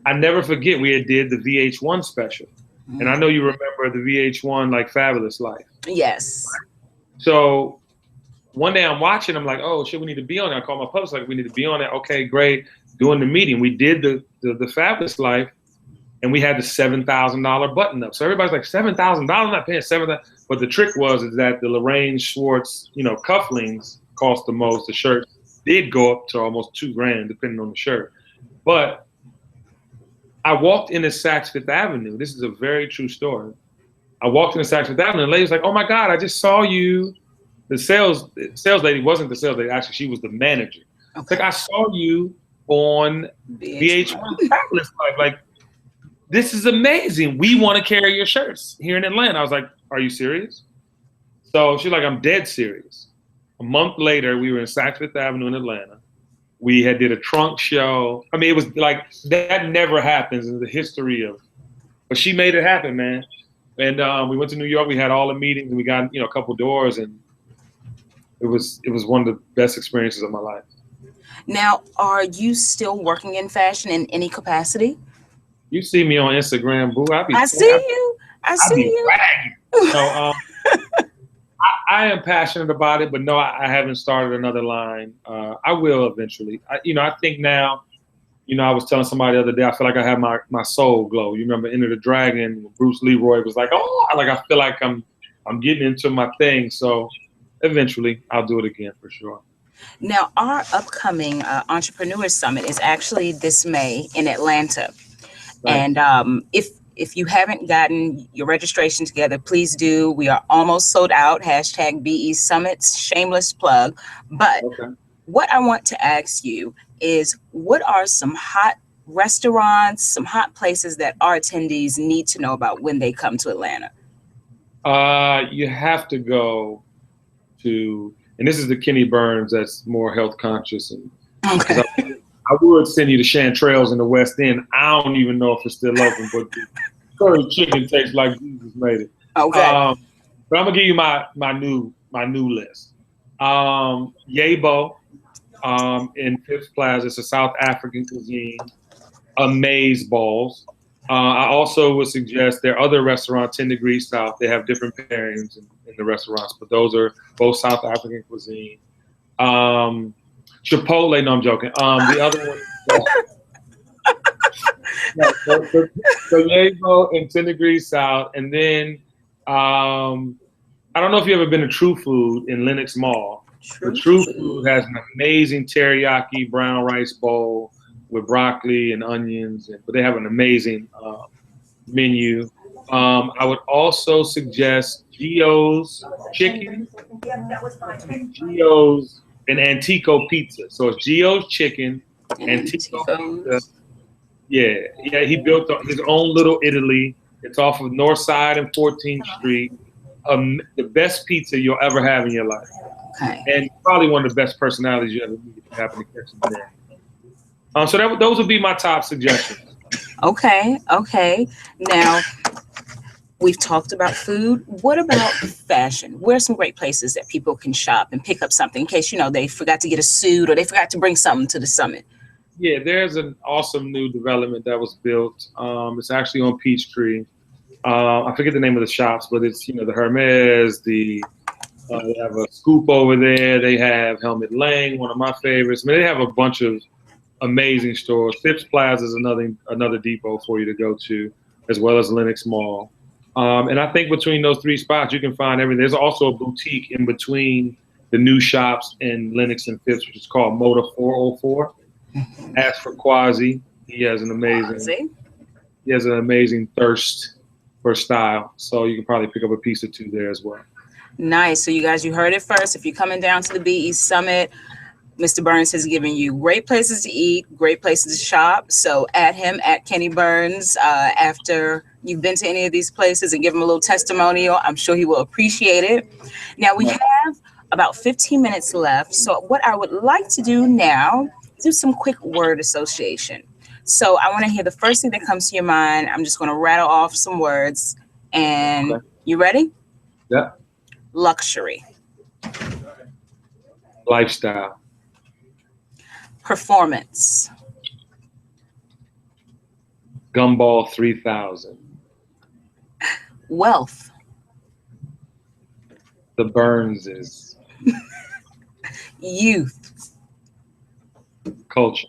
I never forget, we did the VH1 special. And I know you remember the VH1, like Fabulous Life. Yes. So one day I'm watching, I'm like, oh shit, we need to be on it. I call my publicist, like, we need to be on it. Okay, great. Doing the meeting. We did the Fabulous Life, and we had the $7,000 button up. So everybody's like, $7,000? I'm not paying $7,000. But the trick was that the Lorraine Schwartz, cufflinks cost the most. The shirt did go up to almost $2,000, depending on the shirt. But I walked into Saks Fifth Avenue. This is a very true story. I walked into Saks Fifth Avenue, and the lady was like, oh my God, I just saw you. The sales lady wasn't the sales lady. Actually, she was the manager. Okay. Like, I saw you on VH1 Fabulous Life. Like, this is amazing. We want to carry your shirts here in Atlanta. I was like, are you serious? So she's like, I'm dead serious. A month later, we were in Saks Fifth Avenue in Atlanta. We had did a trunk show. I mean, it was like, that never happens in the history of, but she made it happen, man. And we went to New York. We had all the meetings, and we got, a couple doors, and it was one of the best experiences of my life. Now, are you still working in fashion in any capacity? You see me on Instagram, boo. I see you. So I am passionate about it, but no, I haven't started another line. I will eventually. I think now, I was telling somebody the other day, I feel like I have my soul glow. You remember Enter the Dragon? Bruce Leroy was like, oh, I feel like I'm getting into my thing. So eventually I'll do it again for sure. Now, our upcoming Entrepreneur Summit is actually this May in Atlanta. Right. And if you haven't gotten your registration together, please do. We are almost sold out. #BE Summits, shameless plug. But what I want to ask you is, what are some hot restaurants, some hot places that our attendees need to know about when they come to Atlanta? You have to go to, and this is the Kenny Burns that's more health conscious. And I would send you to Chantrell's in the West End. I don't even know if it's still open, but the curry chicken tastes like Jesus made it. Okay. But I'm gonna give you my new list. Yabo in Phipps Plaza. It's a South African cuisine. Amaze balls. I also would suggest there are other restaurants, 10 Degrees South. They have different pairings in the restaurants, but those are both South African cuisine. Chipotle, no, I'm joking. The other one, so Yabo and 10 Degrees South. And then, I don't know if you've ever been to True Food in Lenox Mall. True Food has an amazing teriyaki brown rice bowl with broccoli and onions, but they have an amazing menu. I would also suggest Gio's Chicken, Gio's and Antico Pizza. So it's Gio's Chicken, Antico Pizza. Yeah, he built his own little Italy. It's off of North Side and 14th Street. The best pizza you'll ever have in your life. Okay. And probably one of the best personalities you ever meet if you happen to catch him there. So those would be my top suggestions. Okay. Now, we've talked about food. What about fashion? Where are some great places that people can shop and pick up something in case, they forgot to get a suit or they forgot to bring something to the summit? Yeah, there's an awesome new development that was built. It's actually on Peachtree. I forget the name of the shops, but it's, the Hermes, they have a Scoop over there. They have Helmut Lang, one of my favorites. I mean, they have a bunch of amazing stores. Phipps Plaza is another depot for you to go to, as well as Lenox Mall. And I think between those three spots, you can find everything. There's also a boutique in between the new shops in Lenox and Phipps, which is called Motor 404. Ask for Quasi. He has an amazing thirst for style. So you can probably pick up a piece or two there as well. Nice. So you guys, you heard it first. If you're coming down to the BE Summit, Mr. Burns has given you great places to eat, great places to shop. So add him at Kenny Burns after you've been to any of these places and give him a little testimonial. I'm sure he will appreciate it. Now we have about 15 minutes left. So what I would like to do now is do some quick word association. So I want to hear the first thing that comes to your mind. I'm just going to rattle off some words. And you ready? Yeah. Luxury. Lifestyle. Performance. Gumball 3000. Wealth. The Burnses. Youth. Culture.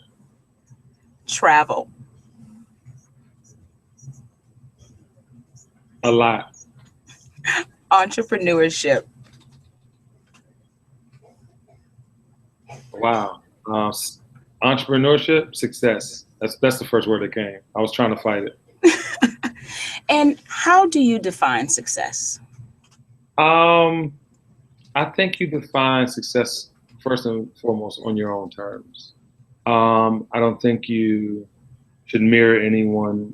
Travel. A lot. Entrepreneurship. Wow. Entrepreneurship, success. That's the first word that came. I was trying to fight it. And how do you define success? I think you define success first and foremost on your own terms. I don't think you should mirror anyone,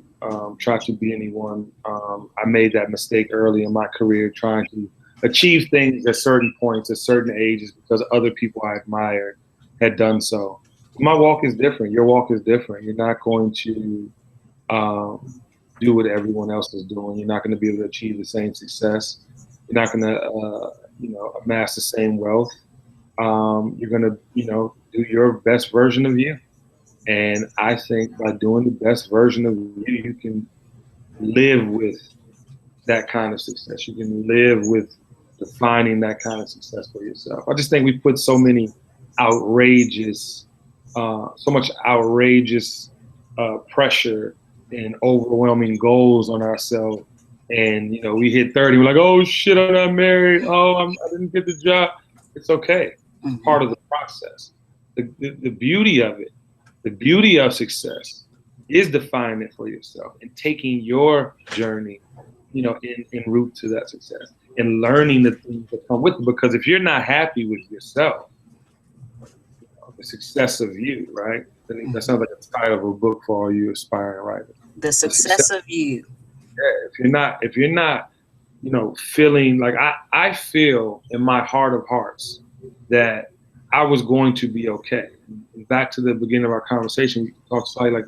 try to be anyone. I made that mistake early in my career, trying to achieve things at certain points, at certain ages, because other people I admired had done so. My walk is different. Your walk is different. You're not going to do what everyone else is doing. You're not going to be able to achieve the same success. You're not going to, amass the same wealth. You're going to, do your best version of you. And I think by doing the best version of you, you can live with that kind of success. You can live with defining that kind of success for yourself. I just think we put so much outrageous pressure and overwhelming goals on ourselves. And, we hit 30, we're like, oh shit, I'm not married. Oh, I didn't get the job. It's okay. It's part of the process. The beauty of it, the beauty of success is defining it for yourself and taking your journey, en route to that success and learning the things that come with it. Because if you're not happy with yourself, the success of you, right? That sounds like a title of a book for all you aspiring writers. The success of you. Yeah, if you're not, feeling like I feel in my heart of hearts that I was going to be okay. Back to the beginning of our conversation, we talked about like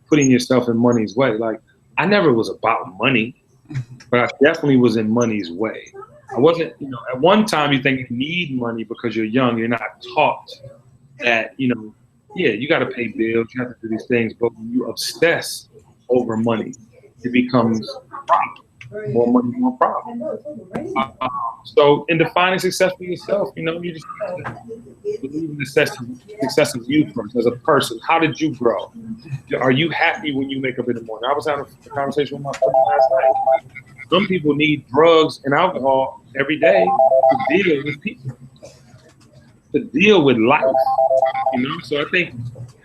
putting yourself in money's way. Like I never was about money, but I definitely was in money's way. I wasn't, at one time you think you need money because you're young, you're not taught that, you got to pay bills, you have to do these things, but when you obsess over money, it becomes a problem. More money, more problem. So in defining success for yourself, you just have to believe in the success of you first as a person. How did you grow? Are you happy when you wake up in the morning? I was having a conversation with my friend last night. Some people need drugs and alcohol every day to deal with people, to deal with life. So I think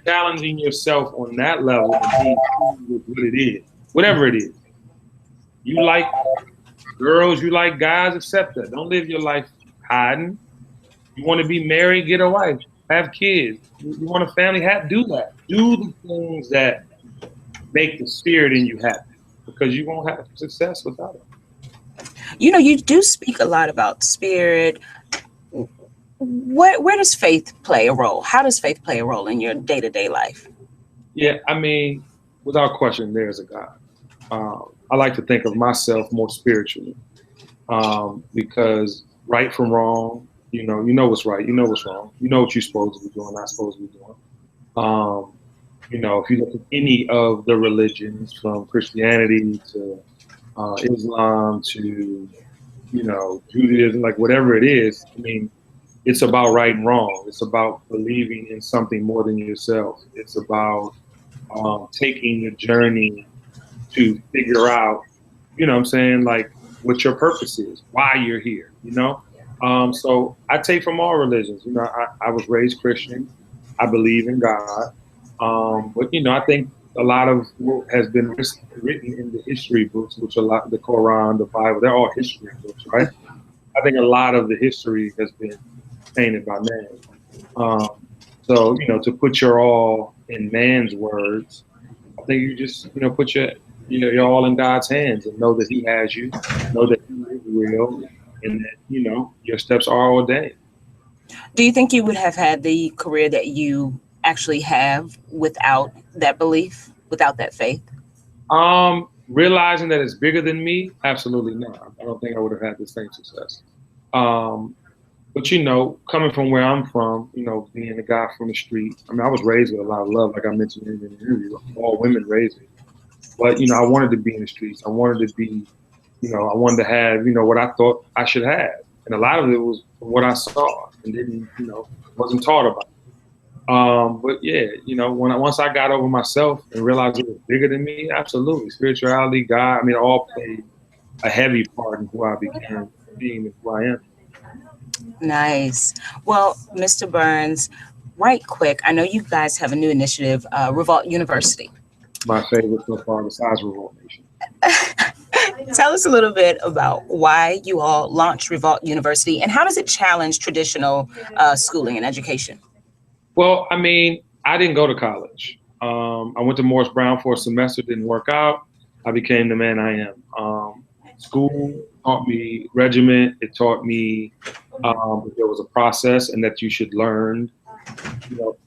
challenging yourself on that level and being cool with what it is, whatever it is. You like girls, you like guys, accept that. Don't live your life hiding. You want to be married, get a wife, have kids. You want a family, do that. Do the things that make the spirit in you happy, because you won't have success without it. You do speak a lot about spirit. Where does faith play a role? How does faith play a role in your day-to-day life? Yeah, without question, there's a God. I like to think of myself more spiritually, because right from wrong, you know what's right, you know what's wrong, you know what you're supposed to be doing, not supposed to be doing. If you look at any of the religions, from Christianity to Islam to, Judaism, like whatever it is, it's about right and wrong. It's about believing in something more than yourself. It's about taking the journey to figure out, like what your purpose is, why you're here, So I take from all religions. I was raised Christian. I believe in God. But, I think a lot of what has been written in the history books, which the Quran, the Bible, they're all history books, right? I think a lot of the history has been painted by man. So, to put your all in man's words, I think you just, put your all in God's hands and know that He has you, know that He is real, and that, your steps are ordained. Do you think you would have had the career that you actually have without that belief, without that faith? Realizing that it's bigger than me, absolutely not. I don't think I would have had the same success. But coming from where I'm from, being a guy from the street, I mean, I was raised with a lot of love, like I mentioned in the interview. All women raised me. But, I wanted to be in the streets. I wanted to be, I wanted to have, what I thought I should have. And a lot of it was from what I saw and didn't, wasn't taught about. But yeah, once I got over myself and realized it was bigger than me, absolutely. Spirituality, God, I mean, all played a heavy part in who I became, being who I am. Nice. Well, Mr. Burns, right quick, I know you guys have a new initiative, Revolt University. My favorite so far, besides Revolt Nation. Tell us a little bit about why you all launched Revolt University and how does it challenge traditional schooling and education? Well, I mean, I didn't go to college. I went to Morris Brown for a semester, didn't work out. I became the man I am. School taught me regiment. It taught me that there was a process and that you should learn,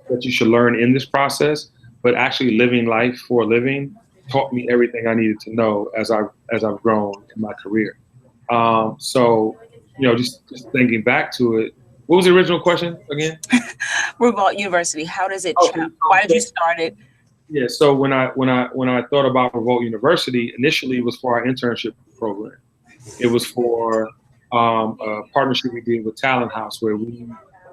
that you should learn in this process. But actually living life for a living taught me everything I needed to know as I've grown in my career. So, just thinking back to it, what was the original question again? Revolt University. How does it? Why did you start it? Yeah. So when I thought about Revolt University, initially it was for our internship program. It was for a partnership we did with Talent House, where we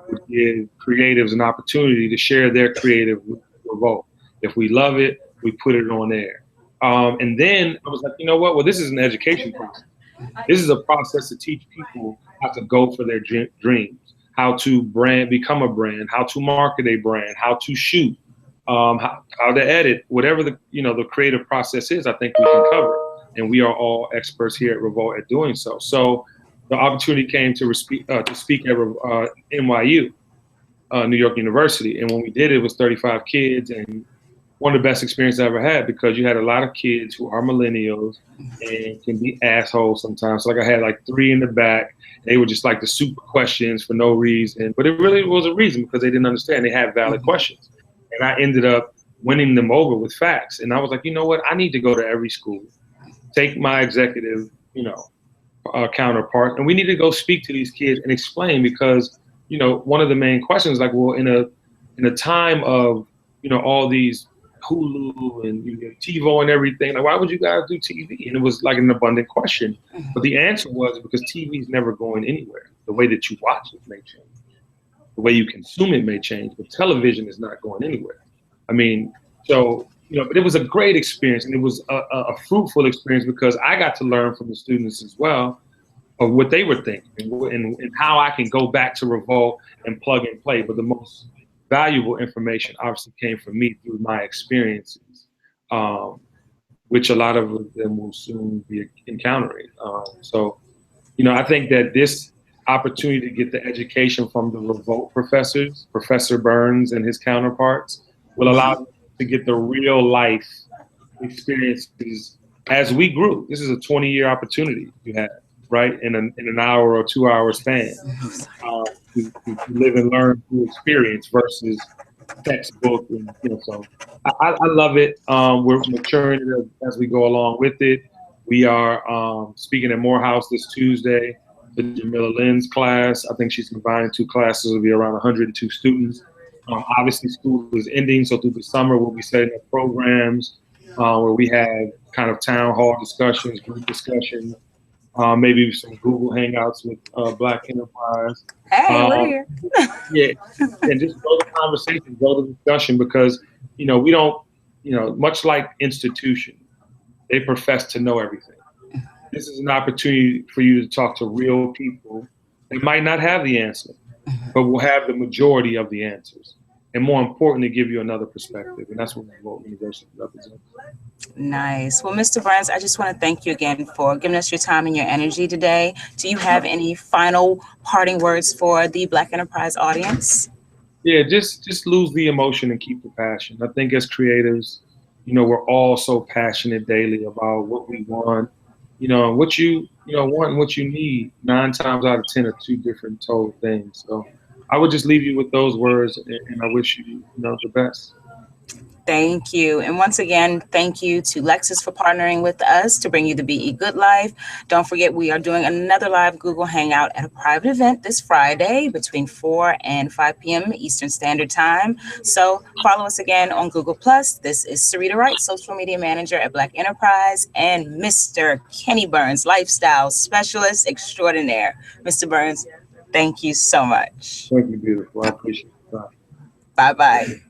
would give creatives an opportunity to share their creative with Revolt. If we love it, we put it on air. And then I was like, you know what? Well, this is an education process. This is a process to teach people how to go for their dreams, how to become a brand, how to market a brand, how to shoot, how to edit, whatever the creative process is. I think we can cover, and we are all experts here at Revolt at doing so. So the opportunity came to speak at NYU, New York University, and when we did it, it was 35 kids, and one of the best experiences I ever had, because you had a lot of kids who are millennials and can be assholes sometimes. So like I had like 3 in the back. They were just like the super questions for no reason, but it really was a reason because they didn't understand. They had valid questions. And I ended up winning them over with facts. And I was like, you know what? I need to go to every school, take my executive, counterpart, and we need to go speak to these kids and explain, because, one of the main questions, like, well, in a time of, all these Hulu and TiVo and everything, like, why would you guys do TV? And it was like an abundant question. But the answer was because TV is never going anywhere. The way that you watch it may change. The way you consume it may change, but television is not going anywhere. I mean, so, but it was a great experience, and it was a fruitful experience because I got to learn from the students as well of what they were thinking and how I can go back to Revolt and plug and play. But the most valuable information obviously came from me through my experiences, which a lot of them will soon be encountering. So, I think that this opportunity to get the education from the Revolt professors, Professor Burns and his counterparts, will allow you to get the real life experiences as we grew. This is a 20-year opportunity you have, right? In an hour or 2 hour span. To live and learn through experience versus textbook, and so I love it. We're maturing it as we go along with it. We are speaking at Morehouse this Tuesday to Jamila Lynn's class. I think she's combining 2 classes. It'll be around 102 students. Obviously, school is ending, so through the summer we'll be setting up programs where we have kind of town hall discussions, group discussions. Maybe some Google Hangouts with Black Enterprise. Hey, we're here. Yeah, and just grow the conversation, grow the discussion, because, we don't, much like institutions, they profess to know everything. This is an opportunity for you to talk to real people that might not have the answer, but will have the majority of the answers. And more importantly, give you another perspective. And that's what Revolt University represents. Nice. Well, Mr. Burns, I just want to thank you again for giving us your time and your energy today. Do you have any final parting words for the Black Enterprise audience? Yeah, just lose the emotion and keep the passion. I think as creatives, we're all so passionate daily about what we want, and what you want and what you need. 9 times out of 10 are two different total things. So I would just leave you with those words, and I wish you the best. Thank you. And once again, thank you to Lexus for partnering with us to bring you the BE Good Life. Don't forget, we are doing another live Google Hangout at a private event this Friday between 4 and 5 p.m. Eastern Standard Time. So follow us again on Google+. This is Sarita Wright, Social Media Manager at Black Enterprise, and Mr. Kenny Burns, Lifestyle Specialist Extraordinaire. Mr. Burns, thank you so much. Thank you, beautiful. I appreciate it. Bye-bye.